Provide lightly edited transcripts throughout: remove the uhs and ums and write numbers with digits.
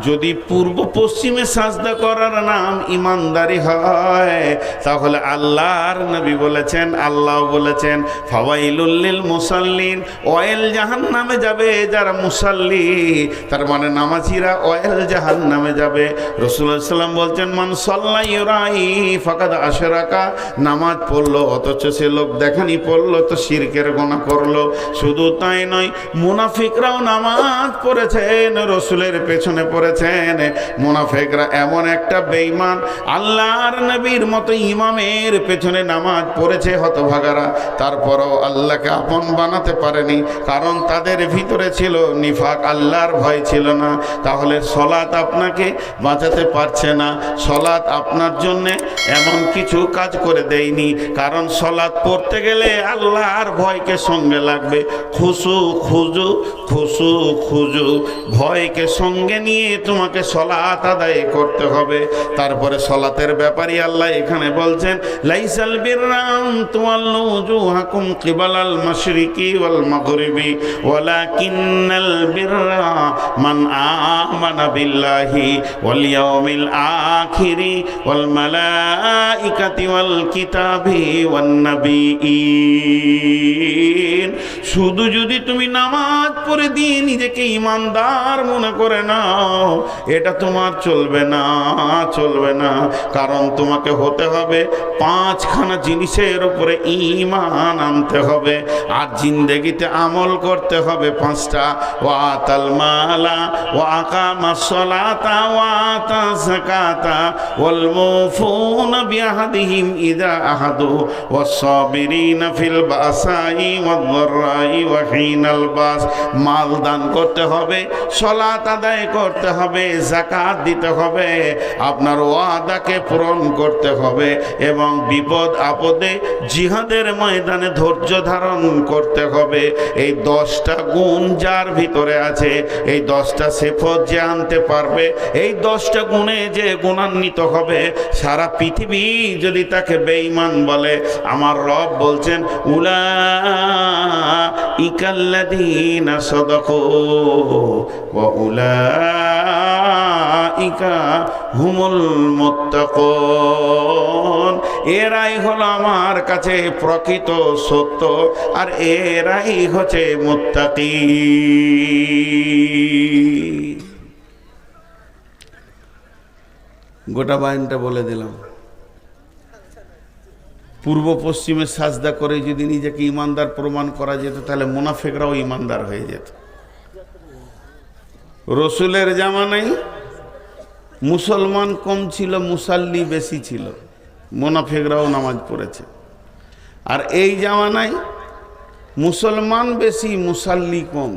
যদি পূর্ব পশ্চিমে সাজদা করার নাম ইমানদারি হয়, তাহলে আল্লাহর নবী বলেছেন, আল্লাহ বলেছেন, ফাওয়াইলুল লিল মুসাল্লিন, ওয়াইল জাহান্নামে যাবে যারা মুসাল্লি, তার মানে নামাজিরা ওয়াইল জাহান্নামে যাবে। রাসূলুল্লাহ সাল্লাল্লাহু আলাইহি ওয়াসাল্লাম বলছেন, মান সাল্লা ইউরাই ফাকাদ আশরাকা, নামাজ পড়লো অথচ সে লোক দেখানি পড়লো তো শিরকের গুনাহ করলো। শুধু তাই নয়, মুনাফিকরাও নামাজ পড়েছেন, রসুলের পেছনে পড়েছেন। মুনাফিকরা এমন একটা বেঈমান, আল্লাহর নবীর মতো ইমামের পেছনে নামাজ পড়েছে হতভাগারা, তারপরও আল্লাহকে আপন বানাতে পারেনি, কারণ তাদের ভিতরে ছিল নিফাক, আল্লাহর ভয় ছিল না। তাহলে সলাত আপনাকে বাঁচাতে পারছে না, সলাত আপনার জন্য এমন কিছু কাজ করে দেয়নি, কারণ সলাত পড়তে গেলে আল্লাহর ভয়কে সঙ্গে লাগবে। খুশু খুজু, খুশু খুজু, ভয়কে সঙ্গে নিয়ে তোমাকে সলাত আদায় করতে হবে। তারপরে সলাতের ব্যাপারে আল্লাহ এখানে বলছেন, লাইসাল বিররাম তুওয়াল্লু উজুহাকুম কিবালাল মাশরিকি ওয়াল মাগরিবি ওয়ালাকিন্নাল বিররা মান আমানা বিল্লাহি ওয়াল ইয়াউমিল আখিরি ওয়াল মালাইকাতি ওয়াল কিতাবি ওয়ান নাবিয়িন। শুধু যদি তুমি নামাজ পড়ে দিয়ে নিজেকে ইমানদার মনে করে নাও, এটা তোমার চলবে না, চলবে না। কারণ তোমাকে হতে হবে পাঁচখানা জিনিসের উপরে ঈমান আনতে হবে, আর জিন্দেগিতে আমল করতে হবে পাঁচটা। ওয়াতাল মালা ওয়া আকামাস সালাতা ওয়া আতা যাকাতা ওয়াল মুফুনা বিআহদিহিম ইযা আহাদু ওয়াস সাবিরিনা ফিল বাসাই ওয়াদ দাররাই ওয়া হিনাল বাস। মাল দান করতে হবে, সালাত আদায় করতে হবে, যাকাত দিতে হবে, আপনার ওয়াদাকে পূরণ করতে হবে, এবং বিপদ আপদে জিহাদের ময়দানে ধৈর্য ধারণ করতে হবে। এই 10টা গুণ যার ভিতরে আছে, এই 10টা সিফত যে আনতে পারবে, এই 10টা গুণে যে গুণান্বিত হবে, সারা পৃথিবী যদি তাকে বেঈমান বলে, আমার রব বলছেন, উলাইকাল্লাযীনা সাদাকু ওয়া উলাইকা হুমুল মুত্তাকুন। এরাই হলো আমার কাছে প্রকৃত সত্য, আর এরাই হচ্ছে মুত্তাকি। গোটা বায়ানটা বলে দিলাম। পূর্ব পশ্চিমে সাজদা করে যদি নিজেকে ইমানদার প্রমাণ করা যেত, তাহলে মুনাফিকরাও ইমানদার হয়ে যেত। রসুলের জামানায় মুসলমান কম ছিল, মুসাল্লি বেশি ছিল, মুনাফিকরাও নামাজ পড়েছে। আর এই জামানায় মুসলমান বেশি, মুসাল্লি কম।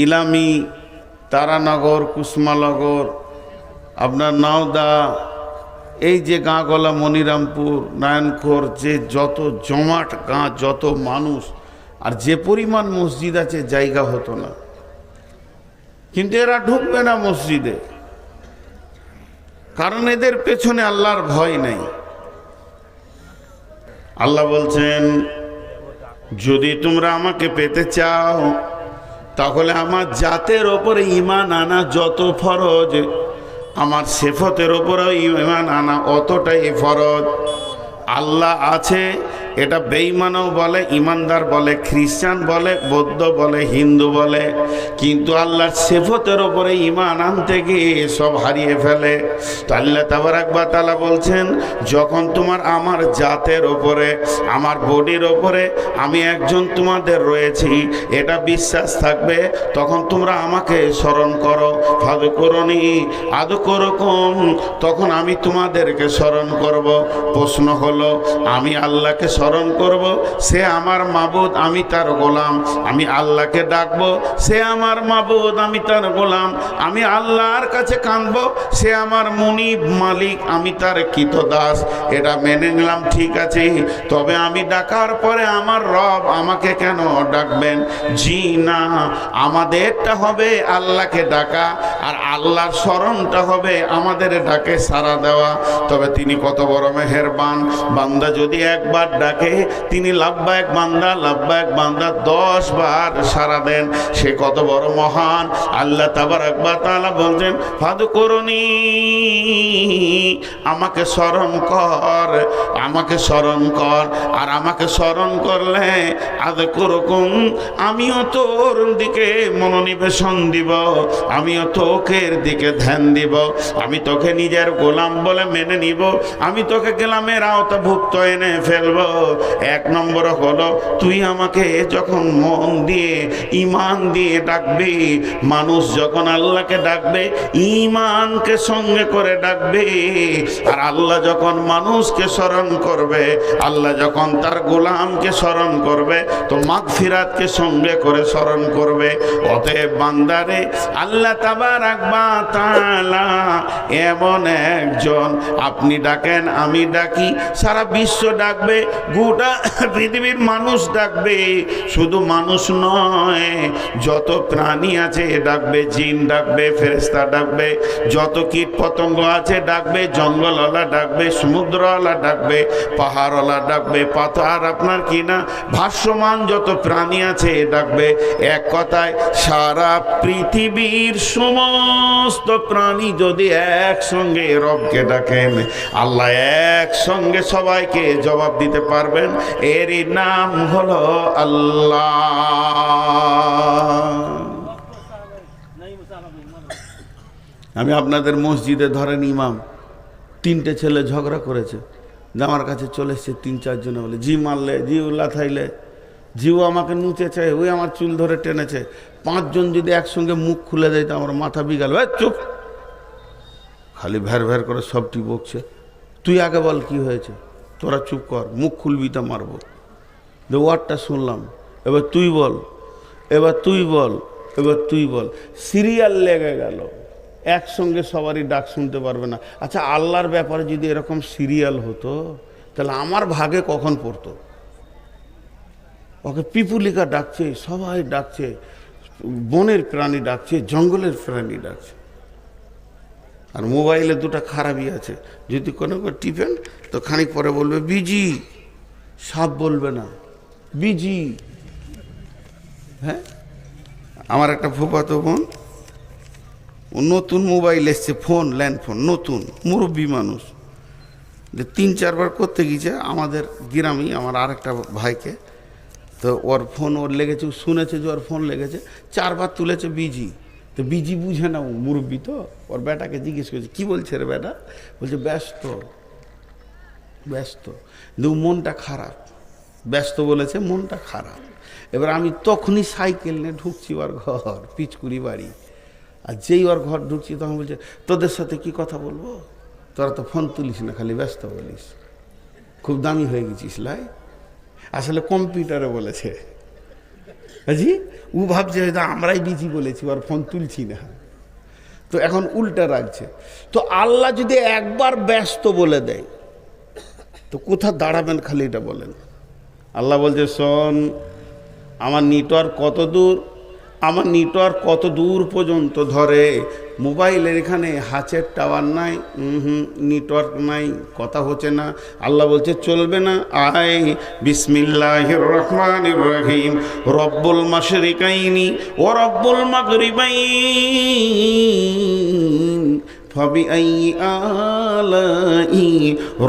ইলামি, তারানগর, কুসমানগর, আপনার নাওদা, এই যে গাঁগলা, মনিরামপুর, নারায়ণখোর, যে যত জমাট গাঁ, যত মানুষ, আর যে পরিমাণ মসজিদ আছে, জায়গা হতো না। কিন্তু এরা ঢুকবে না মসজিদে, কারণ এদের পেছনে আল্লাহর ভয় নেই। আল্লাহ বলছেন, যদি তোমরা আমাকে পেতে চাও, তাহলে আমার জাতের ওপরে ঈমান আনা যত ফরজ, আমার সিফতের ওপরেও ঈমান আনা অতটাই ফরজ। আল্লাহ আছে, এটা বেঈমানও বলে, ইমানদার বলে, খ্রিস্টান বলে, বৌদ্ধ বলে, হিন্দু বলে, কিন্তু আল্লাহর সিফতের ওপরে ঈমান আনতে গিয়ে সব হারিয়ে ফেলে। তো আল্লাহ তাবারাক ওয়া তাআলা বলছেন, যখন তোমার আমার জাতের ওপরে, আমার বডির ওপরে আমি একজন তোমাদের রয়েছি, এটা বিশ্বাস থাকবে, তখন তোমরা আমাকে স্মরণ করো। ফাযকুরুনি আযকুরুকুম, তখন আমি তোমাদেরকে স্মরণ করব। প্রশ্ন হলো, আমি আল্লাহকে স্মরণ করব, সে আমার মাবুদ, আমি তার গোলাম। আমি আল্লাহকে ডাকবো, সে আমার মাবুদ, আমি তার গোলাম। আমি আল্লাহর কাছে কাঁদবো, সে আমার মুনিব, মালিক, আমি তার কৃতদাস। এটা মেনে নিলাম, ঠিক আছে। তবে আমি ডাকার পরে আমার রব আমাকে কেন ডাকবেন? জি না, আমাদেরটা হবে আল্লাহকে ডাকা, আর আল্লাহর স্মরণটা হবে আমাদের ডাকে সাড়া দেওয়া। তবে তিনি কত বড় মেহেরবান, বান্দা যদি একবার ডাকে ডাকে তিনি লাব্বাইক বান্দা লাব্বাইক বান্দা 10 বার সাড়া দেন। সে কত বড় মহান! আল্লাহ তাবারাক ওয়া তাআলা বলছেন ফাদকুরুনি, আমাকে স্মরণ কর, আমাকে স্মরণ কর। আর আমাকে স্মরণ করলে আযকুরুকুম, আমিও তোর দিকে মনোনিবেশন দিব, আমিও তোকের দিকে ধ্যান দিব, আমি তোকে নিজের গোলাম বলে মেনে নিব, আমি তোকে গোলামের আওতাভুক্ত এনে ফেলবো। 1 নম্বর হলো তুই আমাকে যখন মন দিয়ে ঈমান দিয়ে ডাকবি, মানুষ যখন আল্লাহকে ডাকবে ঈমানকে সঙ্গে করে ডাকবে। আর আল্লাহ যখন মানুষকে স্মরণ করবে, আল্লাহ যখন তার গোলামকে স্মরণ করবে, তো মাগফিরাতকে সঙ্গে করে স্মরণ করবে। অতএব বান্দারে, আল্লাহ তাবারাক ওয়া তাআলা এমন একজন, আপনি ডাকেন আমি ডাকি, সারা বিশ্ব ডাকবে, গোটা পৃথিবীর মানুষ ডাকবে। শুধু মানুষ নয়, যত প্রাণী আছে ডাকবে, জিন ডাকবে, ফেরেশতা ডাকবে, যত কীট পতঙ্গ আছে ডাকবে, জঙ্গলওয়ালা ডাকবে, সমুদ্রওয়ালা ডাকবে, পাহাড়ওয়ালা ডাকবে, পাথর আপনার কি না ভাসমান যত প্রাণী আছে ডাকবে। এক কথায় সারা পৃথিবীর সমস্ত প্রাণী যদি একসঙ্গে রবকে ডাকেন, আল্লাহ একসঙ্গে সবাইকে জবাব দিতে পারবেন। এরই নাম হলো আল্লাহ। আমি আপনাদের মসজিদে ধরেন ইমাম, 3টে ছেলে ঝগড়া করেছে, আমার কাছে চলে এসছে 3-4 জনে, বলে জি মারলে, জি লাথাইলে, জিও আমাকে নুচেছে, ওই আমার চুল ধরে টেনেছে। 5 জন যদি একসঙ্গে মুখ খুলে দেয় তো আমার মাথা বিগাল। চুপ, খালি ভ্যার ভ্যার করে সবটি বকছে। তুই আগে বল কি হয়েছে, তোরা চুপ কর, মুখ খুলবি তা মারবো। যে ওয়ার্ডটা শুনলাম, এবার তুই বল, এবার তুই বল, এবার তুই বল। সিরিয়াল লেগে গেল, একসঙ্গে সবারই ডাক শুনতে পারবে না। আচ্ছা, আল্লাহর ব্যাপারে যদি এরকম সিরিয়াল হতো, তাহলে আমার ভাগে কখন পড়তো? ওকে পিপুলিকা ডাকছে, সবাই ডাকছে, বনের প্রাণী ডাকছে, জঙ্গলের প্রাণী ডাকছে। আর মোবাইলে 2টা খারাপই আছে, যদি কোনো টিপেন তো খানিক পরে বলবে বিজি, সাপ বলবে না, বিজি। হ্যাঁ, আমার একটা ফুফাতো বোন, নতুন মোবাইল এসছে, ফোন, ল্যান্ড ফোন, নতুন, মুরব্বী মানুষ, যে 3-4 বার করতে গিয়েছে আমাদের গ্রামেই আমার আরেকটা ভাইকে। তো ওর ফোন ওর লেগেছে, শুনেছে যে ওর ফোন লেগেছে, 4 বার তুলেছে বিজি। তো বিজি বুঝে না, ও মুরব্বী তো, ওর বেটাকে জিজ্ঞেস করেছে কী বলছে রে বেটা, বলছে ব্যস্ত, ব্যস্ত। কিন্তু মনটা খারাপ, ব্যস্ত বলেছে, মনটা খারাপ। এবার আমি তখনই সাইকেল নিয়ে ঢুকছি ওর ঘর, পিচকুড়ি বাড়ি। আর যেই ওর ঘর ঢুকছি তখন বলছে তোদের সাথে কি কথা বলবো, তোরা তো ফোন তুলিস না, খালি ব্যস্ত বলিস, খুব দামি হয়ে গেছিস লাই। আসলে কম্পিউটারে বলেছে, জি, ও ভাবছে হয়তো আমরাই বিজি বলেছি, আর ফোন তুলছি না। তো এখন উল্টা রাখছে। তো আল্লাহ যদি একবার ব্যস্ত বলে দেয় তো কোথা দাঁড়াবেন, খালি এটা বলেন। আল্লাহ বলছে শোন, আমার নেটওয়ার্ক কত দূর, আমার নেটওয়ার্ক কত দূর পর্যন্ত ধরে। মোবাইলের এখানে হাঁচের টাওয়ার নাই, নেটওয়ার্ক নাই, কথা হচ্ছে না। আল্লাহ বলছে চলবে না, আয় বিসমিল্লাহির রহমানির রহিম, রব্বুল মাশরিকাইনি ও রব্বুল মাগরিবাইন ফাবিআইয়ি আলাই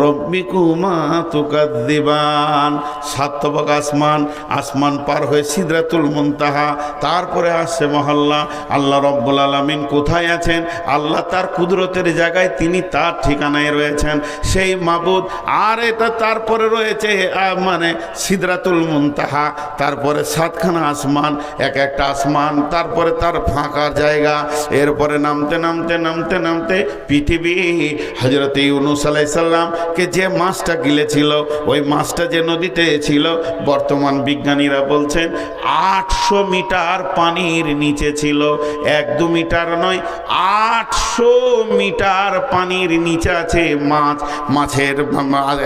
রব্বিকুমা তুকাযযিবান। 7 তবক আসমান, আসমান পার হয়ে সিদরাতুল মুনতাহা, তারপরে আসছে মহল্লা। আল্লাহ রব্বুল আলামিন কোথায় আছেন? আল্লাহ তার কুদরতের জায়গায়, তিনি তার ঠিকানায় রয়েছেন, সেই মাবুদ। আর এটা তারপরে রয়েছে মানে সিদরাতুল মুনতাহা, তারপরে 7খানা আসমান, এক একটা আসমান, তারপরে তার ফাঁকার জায়গা, এরপরে নামতে নামতে নামতে নামতে পৃথিবী। হযরত ইউনূস আলাইহিস সালামকে যে মাছটা গিলেছিল, ওই মাছটা যে নদীতে ছিল, বর্তমান বিজ্ঞানীরা বলছেন 800 মিটার পানির নিচে ছিল। 1-2 মিটার নয়, 800 মিটার পানির নিচে আছে মাছ। মাছের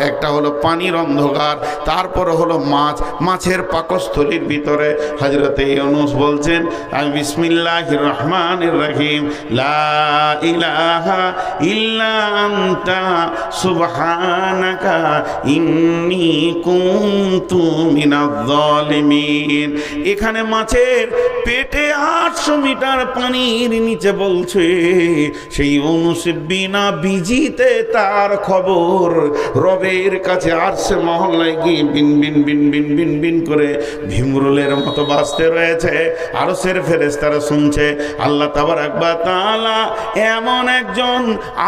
একটা হলো পানির অন্ধকার, তারপরে হলো মাছ, মাছের পাকস্থলীর ভিতরে হযরত ইউনূস বলছেন বিসমিল্লাহির রহমানির রহিম, লা ইলাহা ইলাহা ইল্লা আনতা সুবহানাকা ইন্নী কুনতু মিনাজ জালিমিন। এখানে মাছের পেটে 800 মিটার পানির নিচে বলছে সেই ইউনূস বিনা বিজিতে তার খবর রবের কাছে আরশে মহল্লায় গিয়ে বিন বিন বিন বিন বিন বিন করে ভিমরুলের মতো বাজতে রয়েছে। আরশের ফেরেশতারা শুনছে। আল্লাহ তাবারক ওয়া তাআলা এমন একজন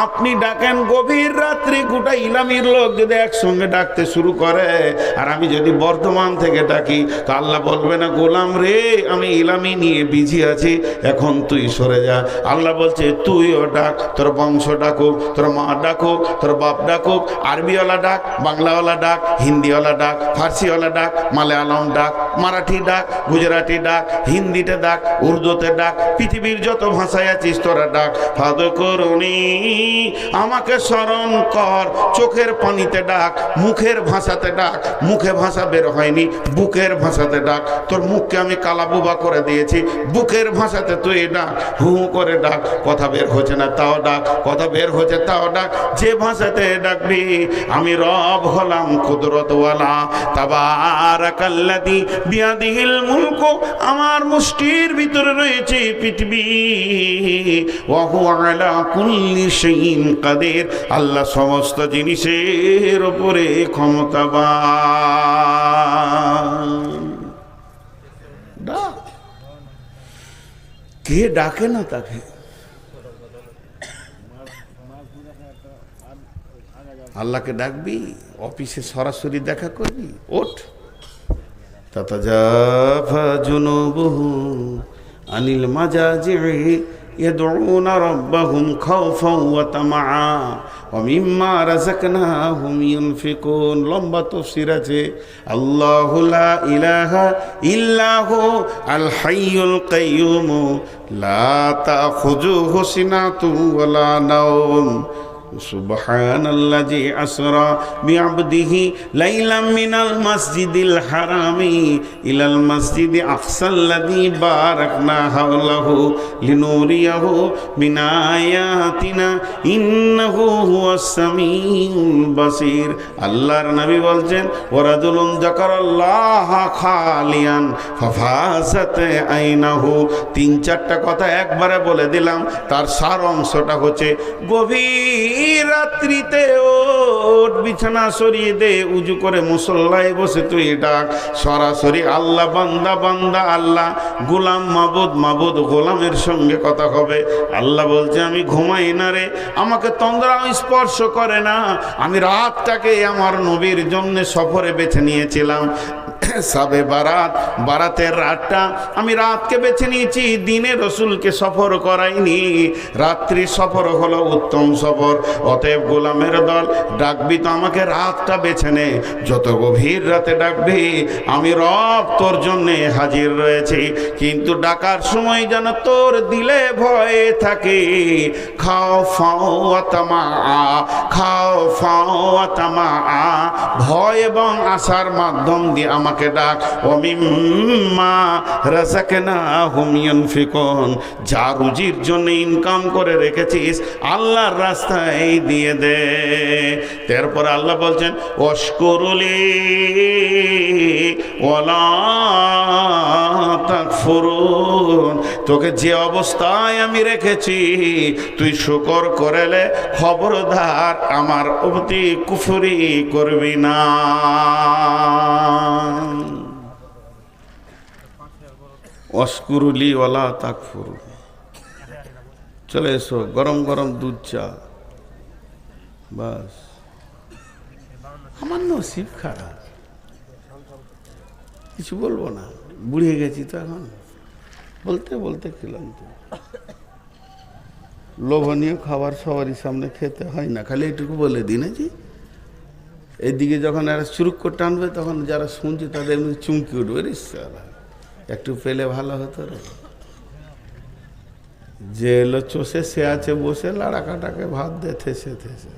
আপনি ডাকেন গভীর রাত্রি, গোটা ইলামির লোক যদি একসঙ্গে ডাকতে শুরু করে আর আমি যদি বর্ধমান থেকে ডাকি, তো আল্লাহ বলবে না গোলাম রে আমি ইলামি নিয়ে বিজি আছি, এখন তুই সরে যা। আল্লাহ বলছে তুইও ডাক, তোর বংশ ডাকুক, তোর মা ডাকুক, তোর বাপ ডাকুক, আরবিওয়ালা ডাক, বাংলাওয়ালা ডাক, হিন্দিওয়ালা ডাক, ফার্সিওয়ালা ডাক, মালায়ালম ডাক, মারাঠি ডাক, গুজরাটি ডাক, হিন্দিতে ডাক, উর্দুতে ডাক, পৃথিবীর যত ভাষায় আছিস তোরা ডাক। ফাদকুরুনি আমাকে স্মরণ কর, চোখের পানিতে ডাক, মুখের ভাষাতে ডাক, মুখে ভাষা বের হয়নি, বুকের ভাষাতে ডাক। তোর মুখকে আমি কালাবুবা করে দিয়েছি, বুকের ভাষাতে তুই ডাক, হু হু করে ডাক। কথা বের হচ্ছে না তাও ডাক, কথা বের হচ্ছে তাও ডাক। যে ভাষাতে ডাকবি আমি রব হলাম কুদরতওয়ালা। তাবারাকাল্লাযী বিয়াদিহিল মুলকু, আমার মুষ্টির ভিতরে রয়েছে পৃথিবী। ওয়া হুয়া আলা কুল্লি শাইইন কাদির, আল্লাহ সমস্ত জিনিসের উপরে ক্ষমতাবান। ডাক, কে ডাকে না তাকে? আল্লাহকে ডাকবি, অফিসে সরাসরি দেখা করবি, ওঠ। তাতাজাফা জুনুবুহু আনিল মাজাজি'i ইয়াদউনা রাব্বাহুম খাওফান ওয়া তামাআ ওয়া মিম্মা রাযাকনাহুম ইউনফিকুন। লম্বা তাফসীর আছে। আল্লাহু লা ইলাহা ইল্লাহু আল হাইয়ুল কাইয়্যুম লা তাখুযুহু সিনাতুন ওয়া লা নাওম সুবহানাল্লাযী আসরা বিআবদিহি লাইলাম মিনাল মাসজিদিল হারামি ইলাল মাসজিদি আকসাল্লাযী বারাকনা হাওলাহু লিনুরিয়াহু মিন আয়াতিনা ইন্নাহু হুয়াস সামিউল বাসীর। আল্লাহর নবী বলছেন ওয়ারাজুলুন যাকারাল্লাহা খালিয়ান ফাফাযাত আইনাহু। 3-4টা কথা একবারে বলে দিলাম, তার সার অংশটা হচ্ছে গভীর রাত্রিতে ওঠ, বিছানা সরিয়ে দে, উজু করে মুসল্লায় বসে তুই ডাক। সরাসরি আল্লাহ বান্দা, বান্দা আল্লাহ, গোলাম মাবুদ, মাবুদ গোলামের সঙ্গে কথা হবে। আল্লাহ বলছে আমি ঘুমাই না রে, আমাকে তন্দ্রা স্পর্শ করে না। আমি রাতটাকে আমার নবীর জন্য সফরে বেছে নিয়েছিলাম। সাবে বারাত, বারাতের রাতটা আমি রাতকে বেছে নিয়েছি, দিনে রসুলকে সফর করাইনি। রাত্রি সফর হলো উত্তম সফর। অতএব গোলামের দল, ডাকবি তো আমাকে রাতটা বেছে নে। যত গভীর রাতে ডাকবি আমি রব তোর জন্যে হাজির রয়েছি। কিন্তু ডাকার সময় যেন তোর দিলে ভয় থাকে। খাও ফাও তামা, খাও ফাও তামা, ভয় এবং আশার মাধ্যম দিয়ে আমাকে ডাক। ও মিম্মা রাযাকনাহুম ইউনফিকুন, যা রুজির জন্য ইনকাম করে রেখেছিস আল্লাহর রাস্তায় দিয়ে দে। তারপর আল্লাহ বলছেন ওয়াশকুরুলি ওয়ালা তাকফুরুন, তোকে যে অবস্থায় আমি রেখেছি তুই শুকর করেলে খবরদার আমার প্রতি কুফরি করবি না। ওয়াশকুরুলি ওয়ালা তাকফুরুন। চলে এসো, গরম গরম দুধ চা। বাস, আমার নসিব খারাপ, কিছু বলবো না, বুড়িয়ে গেছি তো এখন, বলতে বলতে খেলাম তো। লোভনীয় খাবার সবারই সামনে খেতে হয় না, খালি এইটুকু বলে দিই না জি। এইদিকে যখন এরা চুরুক করে টানবে তখন যারা শুনছে তাদের এমনি চুমকি উঠবে, রে সালা একটু পেলে ভালো হতো রে। যে এলো চষে সে আছে বসে লাড়া কাটাকে ভাত দে থেসে থেসে।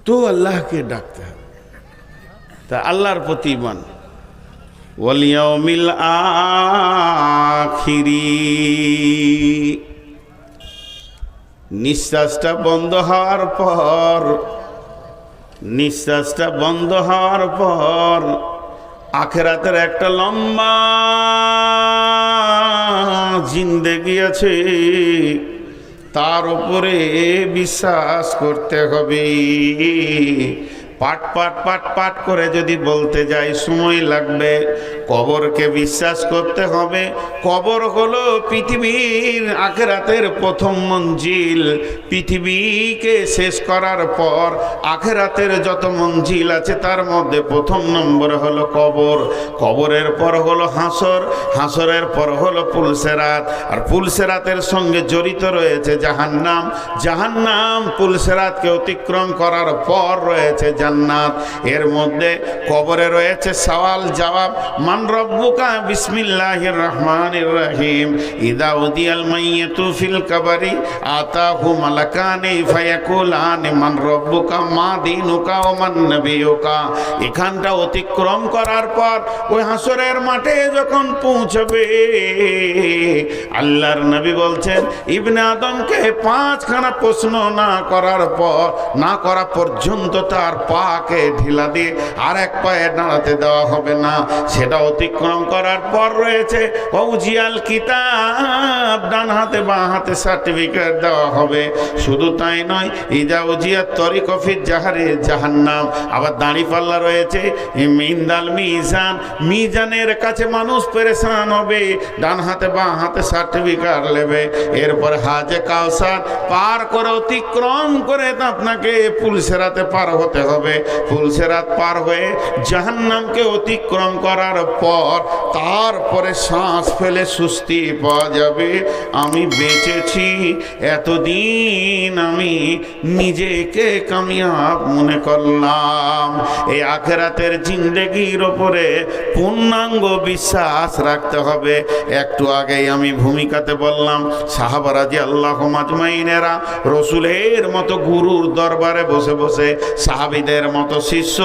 তো আল্লাহকে ডাকতে হবে, তা আল্লাহর প্রতি মান। ওয়াল ইয়াউমিল আখিরি, নিঃশ্বাসটা বন্ধ হওয়ার পর, নিঃশ্বাসটা বন্ধ হওয়ার পর আখিরাতের একটা লম্বা জিন্দেগি আছে, তার উপরে বিশ্বাস করতে হবে। পাট পাট পাট পাট করে যদি বলতে যাই সময় লাগবে। কবরকে বিশ্বাস করতে হবে। কবর হলো পৃথিবীর আখিরাতের প্রথম মঞ্জিল। পৃথিবীকে শেষ করার পর আখিরাতের যত মঞ্জিল আছে তার মধ্যে প্রথম নম্বরে হলো কবর। কবরের পর হলো হাসর, হাসরের পর হলো পুলসেরাত, আর পুলসেরাতের সঙ্গে জড়িত রয়েছে জাহান্নাম। জাহান্নাম পুলসেরাতকে অতিক্রম করার পর রয়েছে জান্নাত। এর মধ্যে কবরে রয়েছে সওয়াল জবাব। মান রব্বুকা বিসমিল্লাহির রহমানির রহিম। ইদা উদিয়াল মাইয়াতু ফিল কবরি আতাহু মালাকানি ফায়াকুলানি মান রব্বুকা মা দীনুকা ওয়া মান নবিয়ুকা। এখানটা অতিক্রম করার পর ওই হাসরের মাঠে যখন পৌঁছবে, আল্লাহর নবী বলছেন ইবনে আদমকে 5খানা প্রশ্ন না করা পর্যন্ত তার পাকে ঢিলা দিয়ে আর এক পায়ে দাঁড়াতে দেওয়া হবে না। সেটা অতিক্রম করার পর রয়েছে ওজিয়াল কিতাব, ডান হাতে বাঁ হাতে সার্টিফিকেট দেওয়া হবে। শুধু তাই নয়, ইজা উজিয়াত তরিক ফিজ জাহারে জাহান্নাম। আবার দাঁড়িপাল্লা রয়েছে, মিন্দাল মিজান, মিজানের কাছে মানুষ পেরেশান হবে, ডান হাতে বাঁ হাতে সার্টিফিকেট নেবে। এরপরে হাজে কাউসার পার করে অতিক্রম করে আপনাকে পুলসেরাতে পার হতে হবে। পুলসেরাত পার হয়ে জাহান্নামকে অতিক্রম করার পর তারপরে শ্বাস ফেলে সুস্থি পাওয়া যাবে। আমি বেঁচেছি, এতদিন আমি নিজেকে কামিয়াব মনে করলাম। এই আখিরাতের জিন্দেগির ওপরে পূর্ণাঙ্গ বিশ্বাস রাখতে হবে। একটু আগেই আমি ভূমিকাতে বললাম, সাহাবা রাদিয়াল্লাহু আজমাইনেরা রসুলের মতো গুরুর দরবারে বসে বসে, সাহাবীদের মতো শিষ্য,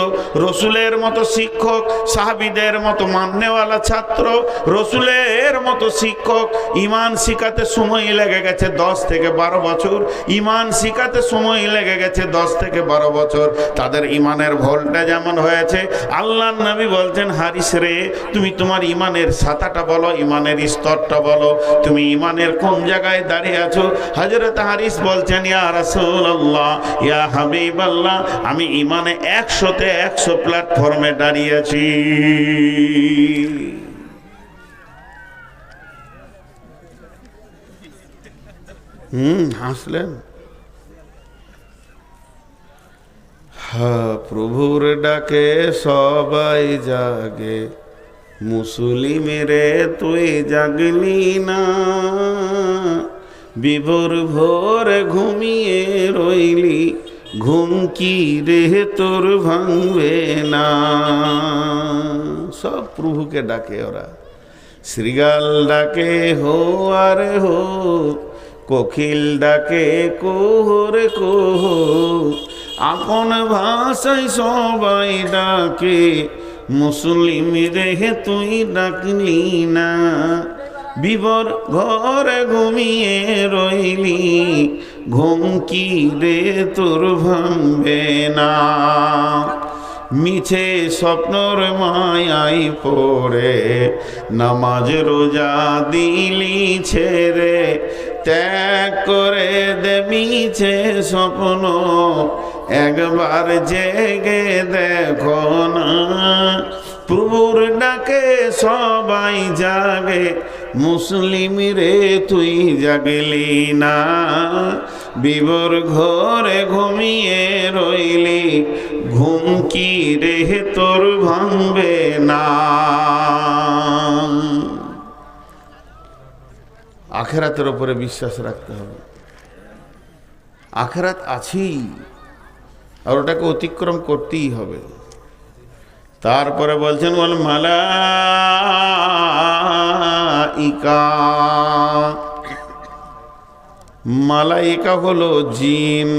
রসুলের মতো শিক্ষক, সাহাবীদের মতো মাননেওয়ালা ছাত্র, রসুলের মতো শিক্ষক। ইমান শিখাতে সময় লেগে গেছে 10 থেকে 12 বছর। ইমান শিখাতে সময় লেগে গেছে 10 থেকে 12 বছর। তাদের ইমানের ভোল্টেজ যেমন হয়েছে, আল্লাহর নবী বলছেন, হারিস রে, তুমি তোমার ইমানের সাতাটা বলো, ইমানের স্তরটা বলো, তুমি ইমানের কোন জায়গায় দাঁড়িয়ে আছো। হযরত হারিস বলছেন, ইয়া রাসূলুল্লাহ, ইয়া হাবিবাল্লাহ, আমি ইমানে 100তে 100 প্ল্যাটফর্মে দাঁড়িয়ে আছি। হাসলেন। হ্যাঁ, প্রভুর ডাকে সবাই জাগে, মুসলিমেরে তুই জাগলি না, বিভোর ভোরে ঘুমিয়ে রইলি, ঘুম কি রে তোর ভাঙবে না। সব প্রভুকে ডাকে ওরা। শ্রীগাল ডাকে হো আর হো, কোকিল ডাকে কোহরে কোহ, আপন ভাষায় সবাই ডাকে, মুসলিম রে তুই ডাকলি না, বিবর ঘরে ঘুমিয়ে রইলি, ঘুম কি রে তোর ভাঙবে না। মিছে স্বপ্নর মায়াই পড়ে নামাজ রোজা দিলি ছেড়ে, ত্যাগ করে দে মিছে স্বপ্ন, একবার জেগে দেখো না। প্রভুর ডাকে সবাই জাগে, মুসলিম রে তুই জাগলি না, বিবর ঘরে ঘুমিয়ে রইলি, ঘুম কি রে তোর ভাঙবে না। আখিরাতের উপরে বিশ্বাস রাখতে হবে। আখিরাত আছেই, আর ওটাকে অতিক্রম করতেই হবে। তারপরে বলছেন ওয়াল মালাইকা। মালাইকা হলো জিন।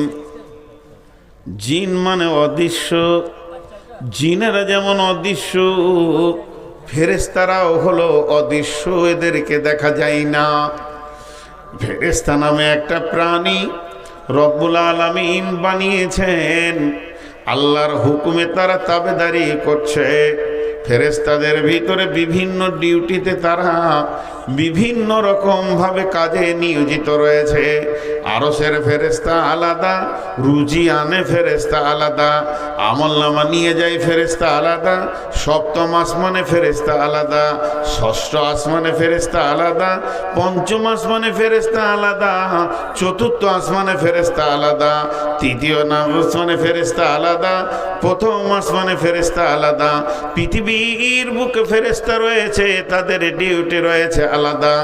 জিন মানে অদৃশ্য। জিনেরা যেমন অদৃশ্য, ফেরেশতারাও হলো অদৃশ্য, এদেরকে দেখা যায় না। ফেরেশতা নামে একটা প্রাণী রব্বুল আলামিন বানিয়েছেন, আল্লাহর হুকুমে তারা তাবেদারি করছে। ফেরেশতাদের ভিতরে বিভিন্ন ডিউটিতে তারা বিভিন্ন রকম ভাবে কাজে নিয়োজিত রয়েছে। আরশের ফেরেশতা আলাদা, রুজি আনে ফেরেশতা আলাদা, আমলনামা নিয়ে যায় ফেরেশতা আলাদা, সপ্তম আসমানে ফেরেশতা আলাদা, ষষ্ঠ আসমানে ফেরেশতা আলাদা, পঞ্চম আসমানে ফেরেশতা আলাদা, চতুর্থ আসমানে ফেরেশতা আলাদা, তৃতীয় আসমানে ফেরেশতা আলাদা, প্রথম আসমানে ফেরেশতা আলাদা। পৃথিবীর বুকে ফেরেশতা রয়েছে, তাদের ডিউটি রয়েছে আলাদা।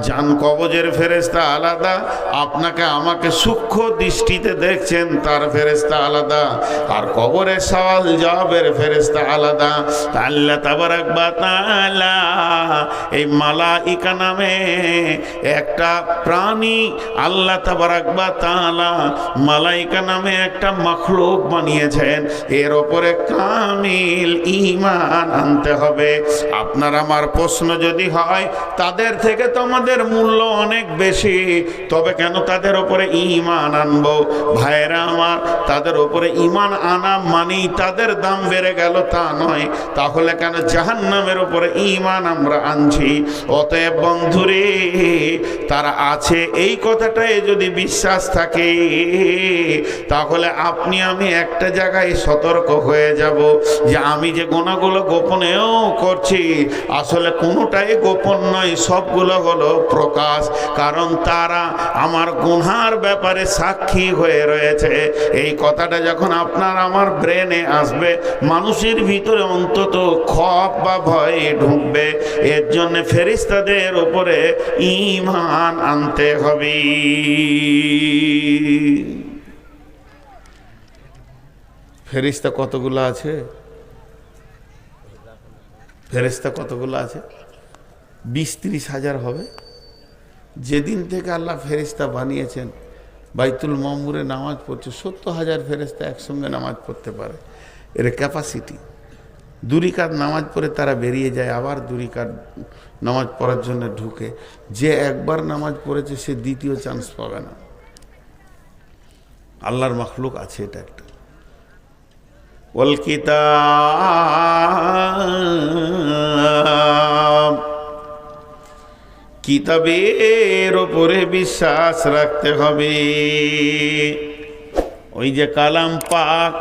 জান কবজের ফেরেশতা আলাদা, আপনাকে আমাকে সূক্ষ্ম দৃষ্টিতে দেখছেন তার ফেরেশতা আলাদা, আর কবরের সওয়াল জবাবের ফেরেশতা আলাদা। আল্লাহ তাবারাক ওয়া তাআলা এই মালাইকা নামে একটা প্রাণী, আল্লাহ তাবারাক ওয়া তাআলা মালাইকা নামে একটা মাখলুক বানিয়েছেন। এর ওপরে কামিল ঈমান আনতে হবে। আপনার আমার প্রশ্ন যদি হয়, তাদের থেকে তো আমাদের মূল্য অনেক বেশি, তবে কেন তাদের ওপরে ঈমান আনবো? ভাইরা আমার, তাদের ওপরে ঈমান আনা মানেই তাদের দাম বেড়ে গেল তা নয়। তাহলে কেন জাহান্নামের উপরে ঈমান আমরা আনছি? অতএব বন্ধুরে, তারা আছে এই কথাটাই যদি বিশ্বাস থাকে, তাহলে আপনি আমি একটা জায়গায় সতর্ক হয়ে যাব যে আমি যে গুনাহগুলো গোপনেও করছি, আসলে কোনোটাই গোপন নয়, সবগুলো হলো প্রকাশ। কারণ তারা আমার গুনার ব্যাপারে সাক্ষী হয়ে রয়েছে। এই কথাটা যখন আপনার আমার ব্রেনে আসবে, মানুষের ভিতরে অন্তত খপ বা ভয় ঢুকবে। এর জন্য ফেরেশতাদের উপরে ঈমান আনতে হবে। ফেরেশতা কতগুলো আছে? ফেরেশতা কতগুলো আছে? 20-30 হাজার হবে। যেদিন থেকে আল্লাহ ফেরেশতা বানিয়েছেন, বাইতুল মামুরে নামাজ পড়ছে 70,000 ফেরেশতা একসঙ্গে নামাজ পড়তে পারে। এর ক্যাপাসিটি। 2 রাকাত নামাজ পড়ে তারা বেরিয়ে যায়, আবার 2 রাকাত নামাজ পড়ার জন্য ঢুকে। যে একবার নামাজ পড়েছে সে দ্বিতীয় চান্স পাবে না। আল্লাহর মাখলুক আছে এটা একটা। ওয়াল কিতাব, কিতাবের উপরে বিশ্বাস রাখতে হবে। ওই যে কালাম পাক,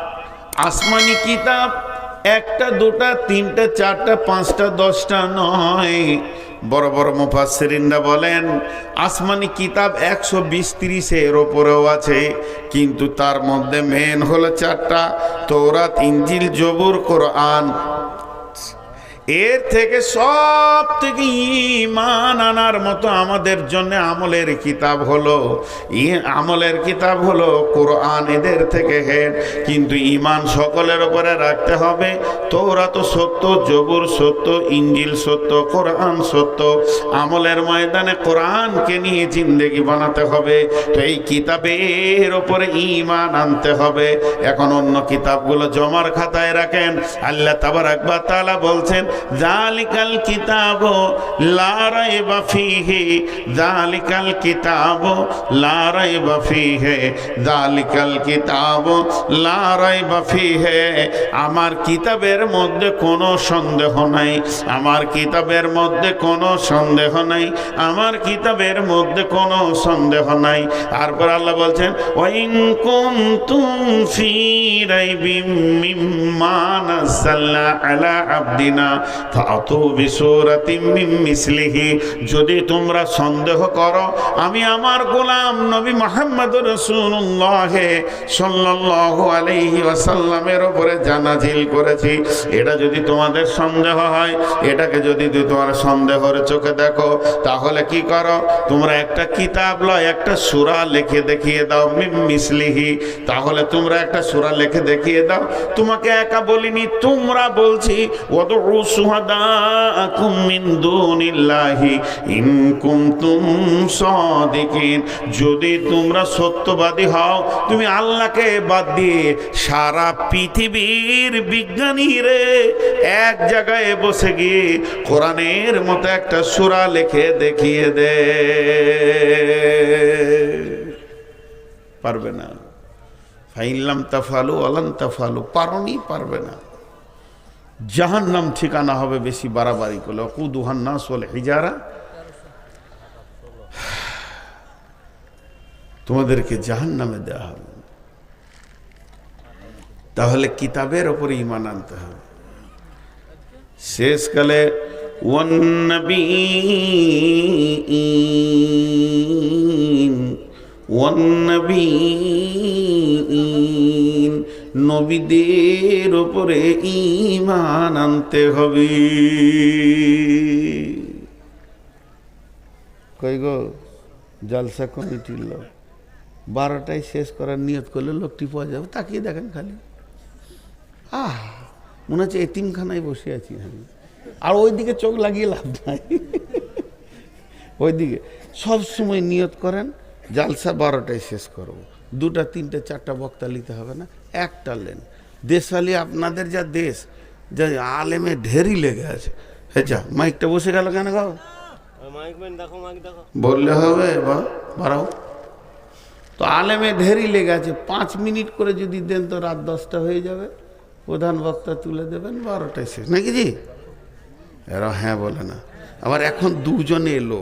আসমানি কিতাব, 1টা 2টা 3টা 4টা 5টা 10টা নয়। বড় বড় মুফাসসিরিনরা বলেন আসমানি কিতাব 120-30-এর ওপরেও আছে, কিন্তু তার মধ্যে মেন হলো 4টা, তৌরাত, ইনজিল, জবুর, কোরআন। এর থেকে সব থেকে ঈমান আনার মতো আমাদের জন্য আমলের কিতাব হলো কোরআন। এদের থেকে হেড। কিন্তু ঈমান সকলের উপরে রাখতে হবে। তৌরাত সত্য, জবুর সত্য, ইনজিল সত্য, কোরআন সত্য। আমলের ময়দানে কোরআনকে নিয়ে জিন্দেগি বানাতে হবে। তো এই কিতাবের উপরে ঈমান আনতে হবে। এখন অন্য কিতাবগুলো জমার খাতায় রাখেন। আল্লাহ তাবারাক ওয়া তাআলা বলছেন, যালিকাল কিতাবু লা রাইবা ফীহি, যালিকাল কিতাবু লা রাইবা ফীহি, যালিকাল কিতাবু লা রাইবা ফীহি। আমার কিতাবের মধ্যে কোনো সন্দেহ নাই, আমার কিতাবের মধ্যে কোনো সন্দেহ নাই, আমার কিতাবের মধ্যে কোনো সন্দেহ নাই। তারপর আল্লাহ বলছেন, ওয়া ইন কুনতুম ফী রাইবিম মিম্মা নাযালনা আলা আবদিনা ফাতু বিসূরাতিম মিন মিসলিহি। যদি তোমরা সন্দেহ করো আমি আমার গোলাম নবী মুহাম্মদুর রাসূলুল্লাহ সাল্লাল্লাহু আলাইহি ওয়াসাল্লামের উপরে জানাজিল করেছি, এটা যদি তোমাদের সন্দেহ হয়, এটাকে যদি তোমার সন্দেহের চোখে দেখো, তাহলে কি করো, তোমরা একটা কিতাব লয়, একটা সূরা লিখে দেখিয়ে দাও, মিন মিসলিহি। তাহলে তোমরা একটা সূরা লিখে দেখিয়ে দাও। তোমাকে একা বলিনি, তোমরা বলছি, ওয়াদউ শুহাদাকুম মিন দুনিল্লাহি ইন কুনতুম সাদিকিন। যদি তোমরা সত্যবাদী হও, তুমি আল্লাহকে বাদ দিয়ে সারা পৃথিবীর বিজ্ঞানীরে এক জায়গায় বসে গিয়ে কোরআনের মতো একটা সূরা লিখে দেখিয়ে দে। পারবে না। ফাইনলাম তাফালু আলান তাফালু, পারোনি, পারবে না। জাহান্নাম ঠিকানা হবে বেশি বাড়াবাড়ি করলে। ওয়াকুদুহান নাস ওয়াল হিজারা, তোমাদেরকে জাহান্নামে দেওয়া হবে। তাহলে কিতাবের ওপরে ঈমান আনতে হবে। শেষকালে ওয়ান্নবীন, নবীদের ওপরে ঈমান আনতে হবে। কই গো জলসা কমিটির লোক, 12টায় শেষ করার নিয়ত করলে লোকটি পাওয়া যাবে, তাকিয়ে দেখেন খালি, মনে হচ্ছে এতিমখানায় বসে আছি আমি। আর ওইদিকে চোখ লাগিয়ে লাভ নাই। ওইদিকে সবসময় নিয়ত করেন জালসা 12টায় শেষ করবো, 2টা 3টে 4টা বক্তা নিতে হবে না, একটা লেন। দেশালি আপনাদের যা দেশ, যা আলেমে ঢেরি লেগে আছে। হ্যাঁ, যা মাইকটা বসে গেল কেন গো? বললে হবে বা বাড়াও তো। আলেমে ঢেরি লেগে আছে, 5 মিনিট করে যদি দেন তো রাত 10টা হয়ে যাবে। প্রধান বক্তা তুলে দেবেন, 12টায় শেষ, নাকি জি? এরা হ্যাঁ বলে না। আবার এখন 2জনে এলো,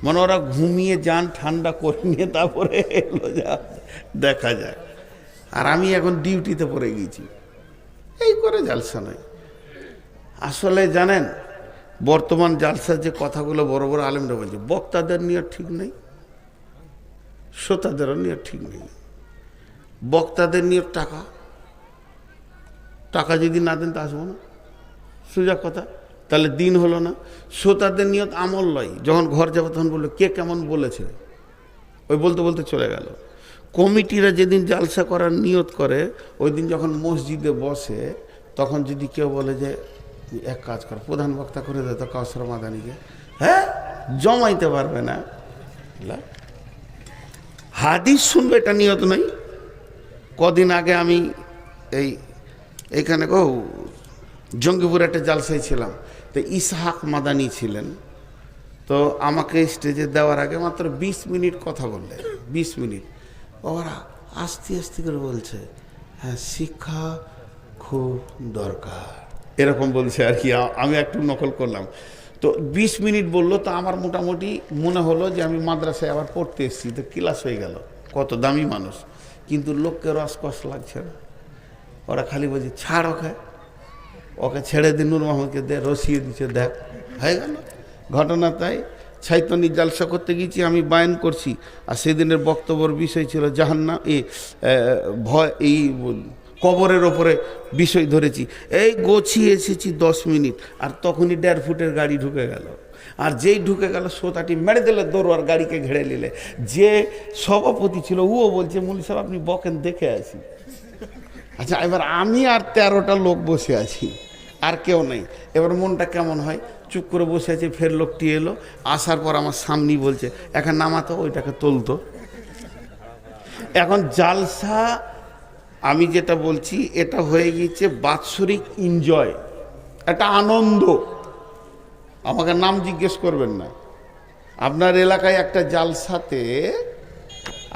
মানে ওরা ঘুমিয়ে যান, ঠান্ডা করে নিয়ে তারপরে এলো, যা দেখা যায়। আর আমি এখন ডিউটিতে পড়ে গেছি, এই করে জালসা নয়। আসলে জানেন, বর্তমান জালসার যে কথাগুলো বড় বড় আলেমরা বলছে, বক্তাদের নিয়ে ঠিক নেই, শ্রোতাদেরও নিয়ে ঠিক নেই। বক্তাদের নিয়ে টাকা যদি না দেন তা আসবো না, সোজা কথা। তাহলে দিন হলো না। শ্রোতাদের নিয়ত আমল লয়, যখন ঘর যাবো তখন বললো কে কেমন বলেছে, ওই বলতে বলতে চলে গেল। কমিটিরা যেদিন জালসা করার নিয়ত করে, ওই দিন যখন মসজিদে বসে, তখন যদি কেউ বলে যে এক কাজ কর, প্রধান বক্তা করে দেয় তো কাউসার মাদানিকে, হ্যাঁ জমাইতে পারবে না। হাদিস শুনবে, এটা নিয়ত নয়। কদিন আগে আমি এইখানে জঙ্গিপুর একটা জালসায় ছিলাম, তো ইসহাক মাদানি ছিলেন। তো আমাকে স্টেজে দেওয়ার আগে মাত্র 20 মিনিট কথা বললেন, 20 মিনিট। ওরা আস্তে আস্তে করে বলছে, হ্যাঁ শিক্ষা খুব দরকার, এরকম বলছে আর কি। আমি একটু নকল করলাম। তো 20 মিনিট বললো, তো আমার মোটামুটি মনে হলো যে আমি মাদ্রাসায় আবার পড়তে এসেছি, তো ক্লাস হয়ে গেল। কত দামি মানুষ, কিন্তু লোককে রসকস লাগছে না। ওরা খালি বলছে ছাড় ওকে ছেড়ে দিন, নূর মোহাম্মদকে দে, রসিয়ে দিচ্ছে, দেখ হয়ে গেল ঘটনা। তাই ছাইতনি জালসা করতে গিয়েছি, আমি বায়ান করছি, আর সেদিনের বক্তব্যের বিষয় ছিল জাহান্নাম, ভয়, এই কবরের ওপরে বিষয় ধরেছি। এই গোছিয়ে এসেছি 10 মিনিট, আর তখনই 1.5 ফুটের গাড়ি ঢুকে গেল। আর যেই ঢুকে গেল, শ্রোতাটি মেরে দিলে দৌড়ার, গাড়িকে ঘেড়ে নিলে। যে সভাপতি ছিল ও বলছে, মৌলী সাহেব আপনি বকেন, দেখে আছি। আচ্ছা, এবার আমি আর 13টা লোক বসে আছি, আর কেউ নেই। এবার মনটা কেমন হয়, চুপ করে বসে আছে। ফের লোকটি এলো, আসার পর আমার সামনেই বলছে, এখন নামাতো, ওইটাকে তুলতো। এখন জালসা, আমি যেটা বলছি, এটা হয়ে গিয়েছে বাৎসরিক এনজয়, একটা আনন্দ। আমাকে নাম জিজ্ঞেস করবেন না। আপনার এলাকায় একটা জালসাতে,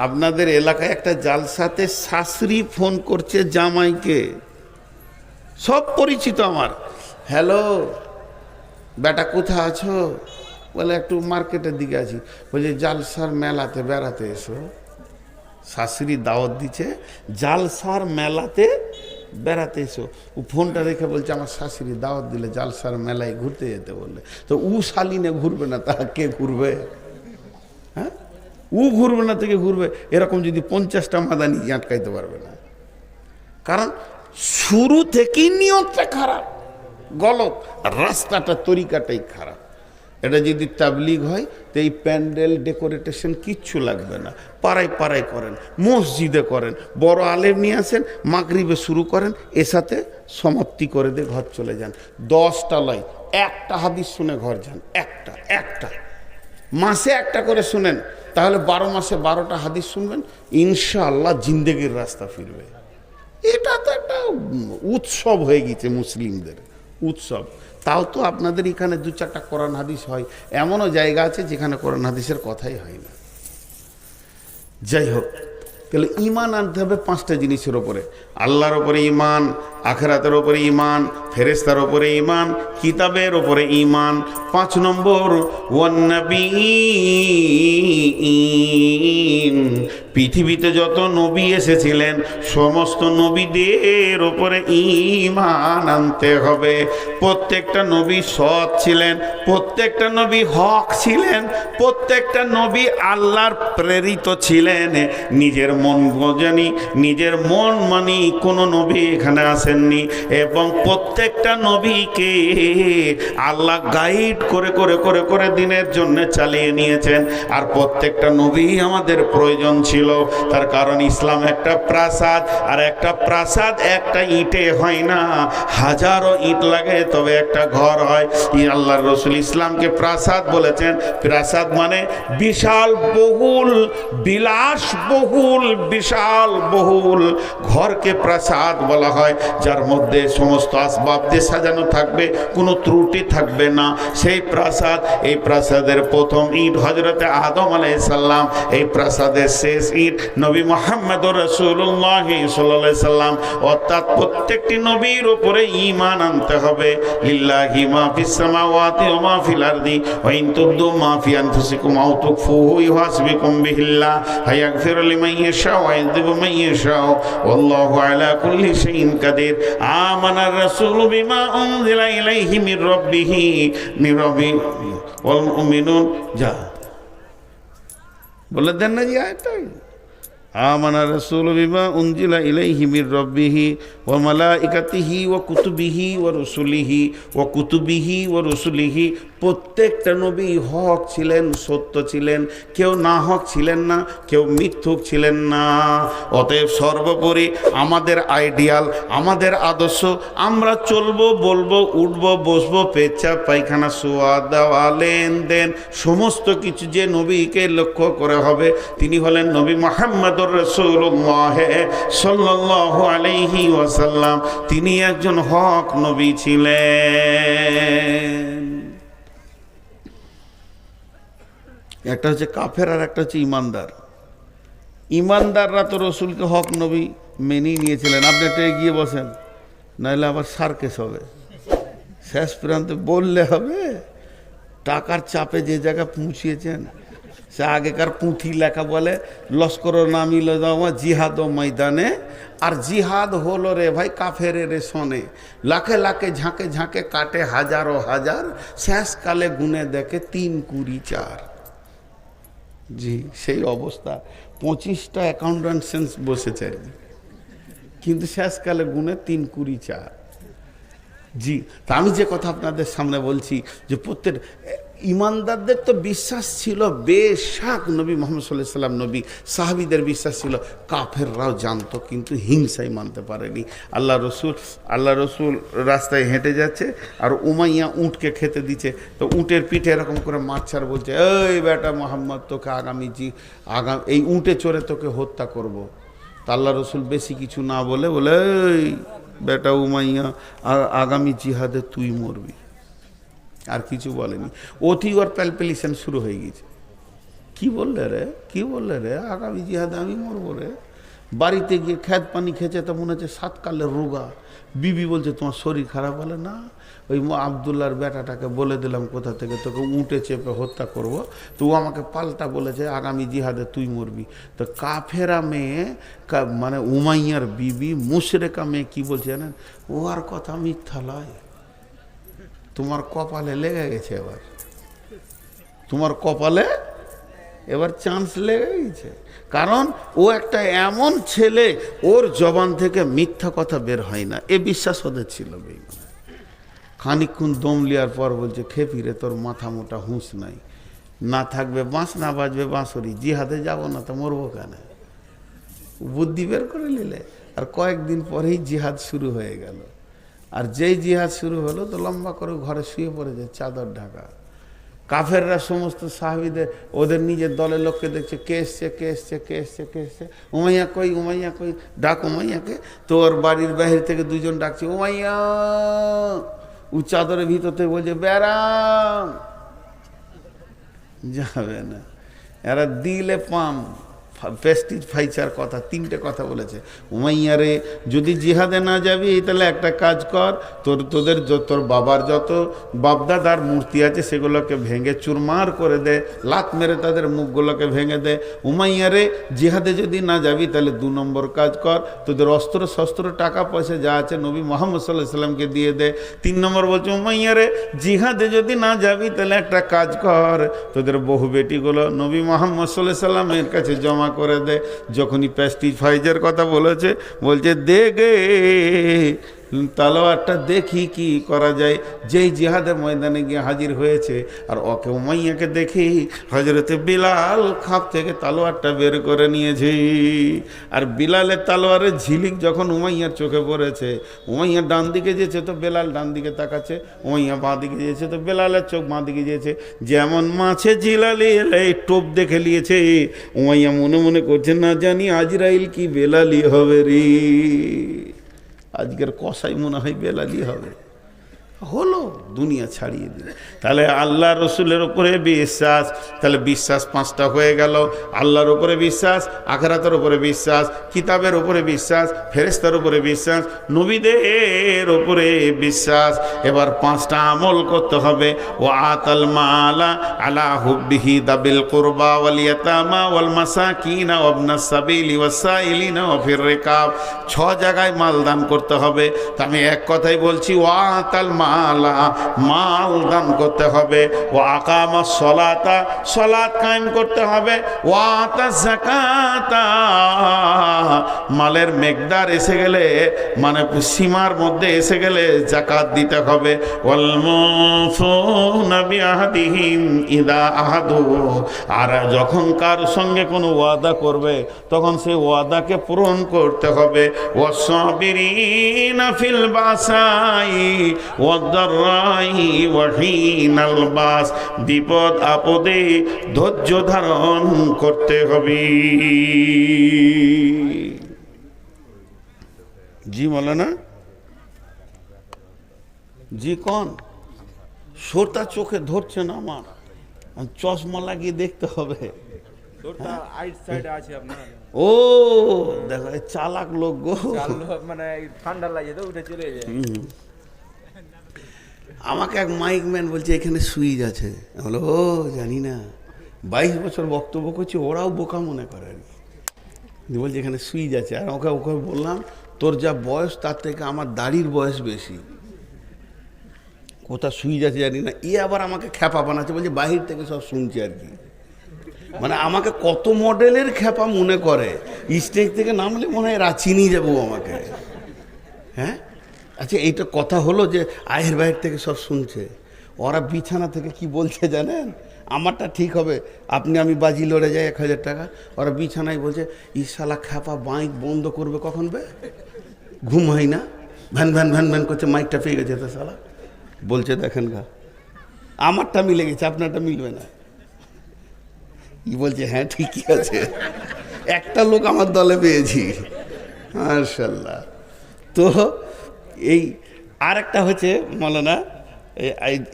আপনাদের এলাকায় একটা জালসাতে শাশুড়ি ফোন করছে জামাইকে, সব পরিচিত আমার। হ্যালো বেটা, কোথায় আছো? বলে একটু মার্কেটের দিকে আছি। বলছে জালসার মেলাতে বেড়াতে এসো। শাশুড়ি দাওয়াত দিচ্ছে, জালসার মেলাতে বেড়াতে এসো। ও ফোনটা রেখে বলছে আমার শাশুড়ি দাওয়াত দিলে জালসার মেলায় ঘুরতে যেতে বললে। তো ও শালিনে ঘুরবে না, তা কে ঘুরবে? হ্যাঁ, ও ঘুরবে না, থেকে ঘুরবে। এরকম যদি 50টা মাদানি আটকাইতে পারবে না, কারণ শুরু থেকেই নিয়তটা খারাপ, গলত, রাস্তাটা তরিকাটাই খারাপ। এটা যদি তাবলিগ হয়, তো এই প্যান্ডেল ডেকোরেটেশন কিচ্ছু লাগবে না, পাড়ায় পাড়ায় করেন, মসজিদে করেন, বড় আলেম নিয়ে আসেন, মাগরিবে শুরু করেন, এর সাথে সমাপ্তি করে দিয়ে ঘর চলে যান। 10টা লয়, একটা হাদিস শুনে ঘর যান, একটা মাসে একটা করে শুনেন, তাহলে 12 মাসে 12টা হাদিস শুনবেন, ইনশাআল্লাহ জিন্দেগির রাস্তা ফিরবে। এটা তো একটা উৎসব হয়ে গেছে মুসলিমদের, উৎসব। তাও তো আপনাদের এখানে 2-4টা কোরআন হাদিস হয়, এমনও জায়গা আছে যেখানে কোরআন হাদিসের কথাই হয় না। যাই হোক, তাহলে ঈমান আনতে হবে 5টা জিনিসের ওপরে: আল্লাহর ওপরে ঈমান, আখিরাতের ওপরে ঈমান, ফেরেশতার ওপরে ঈমান, কিতাবের ওপরে ঈমান। 5 নম্বর ওয়ান নাবিয়্যিন, পৃথিবীতে যত নবী এসেছিলেন সমস্ত নবীদের ওপরে ঈমান আনতে হবে। প্রত্যেকটা নবী সৎ ছিলেন, প্রত্যেকটা নবী হক ছিলেন, প্রত্যেকটা নবী আল্লাহর প্রেরিত ছিলেন। নিজের মন বোঝেনি, নিজের মন মানি কোনো নবী এখানে আসেননি, এবং প্রত্যেকটা নবীকে আল্লাহ গাইড করে করে করে করে দিনের জন্য চালিয়ে নিয়েছেন। আর প্রত্যেকটা নবী আমাদের প্রয়োজন ছিল। তার কারণ ইসলাম একটা প্রাসাদ, আর একটা প্রাসাদ একটা ইটে হয় না, হাজারো ইট লাগে তবে একটা ঘর হয়। আল্লাহর রাসূল ইসলামকে প্রাসাদ বলেছেন। প্রাসাদ মানে বিশাল বহুল, বিলাস বহুল, বিশাল বহুল ঘরকে প্রাসাদ বলা হয়, যার মধ্যে সমস্ত আসবাব দিয়ে সাজানো থাকবে, কোনো ত্রুটি থাকবে না, সেই প্রাসাদ। এই প্রাসাদের প্রথম ইট হযরতে আদম আলাইহিস সালাম, এই প্রাসাদের শেষ ইট নবী মুহাম্মদুর রাসূলুল্লাহ সাল্লাল্লাহু আলাইহি সাল্লাম। অর্থাৎ প্রত্যেকটি নবীর উপরে ঈমান আনতে হবে। লিল্লাহি মা ফিস সামাওয়াতি ওয়া মা ফিল আরদি ওয়া ইন তুবদু মা ফি আনফুসিকুম আও তুখফুহু ইউহাসিবুকুম বিহিল্লাহ ফায়াগফিরু লিমান ইয়াশা ওয়া ইয়াযিবু মান ইয়াশা ওয়াল্লাহু আলা কুল্লি শাইইন কাদির। আমানার রাসূলু বিমা উনজিলা ইলাইহি মির রাব্বিহি ওয়াল মুমিনুন। যা বলে দেন না জি আয়াতটাই, আমানা রাসূলু বিমা উনজিলা ইলাইহি মির রাব্বিহি ওয়া মালাইকাতিহি ওয়া কুতুবিহি ওয়া রুসুলিহি ওয়া কুতুবিহি ওয়া রুসুলিহি। প্রত্যেকটা নবী হক ছিলেন, সত্য ছিলেন, কেউ না হক ছিলেন না, কেউ মিথ্যুক ছিলেন না। অতএব সর্বোপরি আমাদের আইডিয়াল, আমাদের আদর্শ, আমরা চলবো, বলবো, উঠবো, বসবো, পেচ্ছাপ পায়খানা, শোয়া দেওয়া, লেনদেন, সমস্ত কিছু যে নবীকে লক্ষ্য করে হবে, তিনি হলেন নবী মুহাম্মদুর রাসূলুল্লাহ সাল্লাল্লাহু আলাইহি ওয়াসাল্লাম। তিনি একজন হক নবী ছিলেন। একটা হচ্ছে কাফের আর একটা হচ্ছে ইমানদার। ইমানদাররা তো রসুলকে হক নবী মেনেই নিয়েছিলেন। আপনি একটা এগিয়ে বসেন, নাহলে আবার সার্কেস হবে। শেষ প্রান্তে বললে হবে টাকার চাপে যে জায়গায় পৌঁছিয়েছেন। সে আগেকার পুঁথি লেখা বলে লস্কর নামিল জিহাদ ময়দানে, আর জিহাদ হলো রে ভাই কাফের রে শোনে, লাখে লাখে ঝাঁকে ঝাঁকে কাটে হাজারো হাজার, শেষকালে গুনে দেখে 3, 20, 4। জি সেই অবস্থা। 25টা অ্যাকাউন্টেন্ট বসেছে আর কি, কিন্তু শেষকালে গুনে 3, 20, 4। জি তা আমি যে কথা আপনাদের সামনে বলছি যে প্রত্যেক ইমানদারদের তো বিশ্বাস ছিল বেশাক নবী মুহাম্মদ সাল্লাল্লাহু আলাইহি ওয়াসাল্লাম নবী, সাহাবীদের বিশ্বাস ছিল। কাফেররাও জানতো কিন্তু হিংসাই মানতে পারেনি। আল্লাহ রসুল রাস্তায় হেঁটে যাচ্ছে, আর উমাইয়া উঁটকে খেতে দিচ্ছে, তো উঁটের পিঠে এরকম করে মারছার বলছে, এই বেটা মুহাম্মদ তোকে আগামী এই উঁটে চড়ে তোকে হত্যা করব। তা আল্লাহ রসুল বেশি কিছু না বলে এই বেটা উমাইয়া আগামী জিহাদে তুই মরবি, আর কিছু বলেনি। অতি ওর প্যালপিলেশন শুরু হয়ে গেছে। কি বললে রে আগামী জিহাদে আমি মরবো রে। বাড়িতে গিয়ে খেত পানি খেয়েছে তো মনে হচ্ছে 7 কালের রোগা। বিবি বলছে তোমার শরীর খারাপ, বলে না ওই আবদুল্লাহর বেটাটাকে বলে দিলাম কোথা থেকে তোকে উঁটে চেপে হত্যা করব, তো ও আমাকে পাল্টা বলেছে আগামী জিহাদে তুই মরবি। তো কাফেরা মেয়ে মানে উমাইয়ার বিবি মুশরিকা মেয়ে কি বলছে জানেন, ও আর কথা মিথ্যা লয়, তোমার কপালে লেগে গেছে, তোমার কপালে এবার চান্স লেগে গেছে। কারণ ও একটা এমন ছেলে, ওর জবান থেকে মিথ্যা কথা বের হয় না, এ বিশ্বাস ওদের ছিল। খানিকক্ষণ দম লিয়ার পর বলছে, খেপিরে তোর মাথা মোটা হুঁশ নাই, না থাকবে বাঁশ, না বাজবে বাঁশরি, জিহাদে যাব না তো মরবো কেন। বুদ্ধি বের করে নিলে, আর কয়েকদিন পরেই জিহাদ শুরু হয়ে গেল। আর যেই জিহাদ শুরু হলো তো লম্বা করে ঘরে শুয়ে পড়েছে চাদর ঢাকা। কাফেররা সমস্ত সাহাবীদের ওদের নিজের দলের লোককে দেখছে, কে এসছে, উমাইয়া কই, ডাক উমাইয়াকে। তো ওর বাড়ির বাহির থেকে 2 জন ডাকছে, উমাইয়া। ও চাদরের ভিতর থেকে বলছে, বেরাম যাবে না। এরা দিলে পাম প্রেস্টিজ ফাইচার কথা, তিনটে কথা বলেছে। উমাইয়া রে, যদি জিহাদে না যাবি তাহলে একটা কাজ কর, তোদের তোর বাবার যত বাপদাদার মূর্তি আছে সেগুলোকে ভেঙে চুরমার করে দে, লাত মেরে তাদের মুখগুলোকে ভেঙে দে। উমাইয়া রে, জিহাদে যদি না যাবি তাহলে 2 নম্বর কাজ কর, তোদের অস্ত্র শস্ত্র টাকা পয়সা যা আছে নবী মুহাম্মদ সাল্লাল্লাহু আলাইহি সাল্লামকে দিয়ে দে। 3 নম্বর বলছে, উমাইয়া রে, জিহাদে যদি না যাবি তাহলে একটা কাজ কর, তোদের বহু বেটিগুলো নবী মুহাম্মদ সাল্লাল্লাহু আলাইহি সাল্লামের কাছে জমা করে দে। যখনই প্রেস্টিজ ফাইজের কথা বলেছে, বলছে দে গে তালোয়ারটা, দেখি কি করা যায়। যেই জিহাদের ময়দানে গিয়ে হাজির হয়েছে আর ওকে উমাইয়াকে দেখি হযরতে বিলাল খাপ থেকে তালোয়ারটা বের করে নিয়েছে। আর বিলালের তালোয়ারের ঝিলিক যখন উমাইয়ার চোখে পড়েছে, উমাইয়া ডান দিকে যেছে তো বেলাল ডান দিকে তাকাচ্ছে, উমাইয়া বাঁ দিকে যেছে তো বেলালের চোখ বাঁ দিকে যেছে। যেমন মাছে জিলালি এই টোপ দেখে নিয়েছে, উমাইয়া মনে মনে করছে না জানি আজরাইল কি বেলালি হবে রে, আজকের কসাই মনে হয় বেলালি হবে। হলো, দুনিয়া ছাড়িয়ে দিল। তাহলে আল্লাহ রসুলের উপরে বিশ্বাস, তাহলে বিশ্বাস 5টা হয়ে গেল। আল্লাহর উপরে বিশ্বাস, আখিরাতের উপরে বিশ্বাস, কিতাবের উপরে বিশ্বাস, ফেরেশতার উপরে বিশ্বাস, নবীদের উপরে বিশ্বাস। এবার 5টা আমল করতে হবে। ও আতাল মালা আলা হুব্বিহি দাবিল কুরবা ওয়াল ইয়াতামা ওয়াল মাসাকিন ওয়া ইবনাস সাবিলি ওয়াসাইলিনা ওয়া ফির রিকাব। 6 জায়গায় মাল দান করতে হবে। তা আমি এক কথাই বলছি, ও আতাল মালা, মাল দান করতে হবে। ও আকামা সলাতা, সলাত কায়েম করতে হবে। ও আতা যাকাতা, মালের মেকদার এসে গেলে, মানে সীমার মধ্যে এসে গেলে যাকাত দিতে হবে। ওয়াল মুফুনা বিআহদিহিম ইযা আহাদু, আর যখন কার সঙ্গে কোনো ওয়াদা করবে তখন সেই ওয়াদাকে পূরণ করতে হবে। ওয়াসসাবিরিনা ফিল বাসাই বিপদ আপদে ধৈর্য ধারণ করতে হবে। জি মৌলানা, জি কোন সোটা চোখে ধরছে না, আমার চশমা লাগিয়ে দেখতে হবে। ও দেখো চালাক লোক গো, মানে ঠান্ডা লাগে তো উঠে চলে যায়। আমাকে এক মাইক ম্যান বলছে এখানে সুইচ আছে, বলো ও জানি না, 22 বছর বক্তব্য করছি, ওরাও বোকা মনে করে আর কি। বলছে এখানে সুইচ আছে, আর ওকে ওকে বললাম তোর যা বয়স তার থেকে আমার দাড়ির বয়স বেশি, কোথা সুইচ আছে জানি না। আবার আমাকে খ্যাপা বানাচ্ছে, বলছে বাহির থেকে সব শুনছি আর কি। মানে আমাকে কত মডেলের খ্যাপা মনে করে, স্টেজ থেকে নামলে মনে হয় চিনিয়ে যাবো আমাকে। হ্যাঁ আচ্ছা, এইটা কথা হলো যে আয়ের বাইরে থেকে সব শুনছে। ওরা বিছানা থেকে কি বলছে জানেন, আমারটা ঠিক হবে, আপনি আমি বাজি লড়ে যাই 1000 টাকা। ওরা বিছানায় বলছে শালা খ্যাপা মাইক বন্ধ করবে কখন বে, ঘুম হয় না, ভ্যান ভ্যান ভ্যান ভ্যান করছে, মাইকটা পেয়ে গেছে তো শালা। বলছে দেখেন গা, আমারটা মিলে গেছে, আপনারটা মিলবে না। ই বলছে হ্যাঁ ঠিকই আছে, একটা লোক আমার দলে পেয়েছি, মাশাআল্লাহ। তো এই আরেকটা হচ্ছে মৌলানা,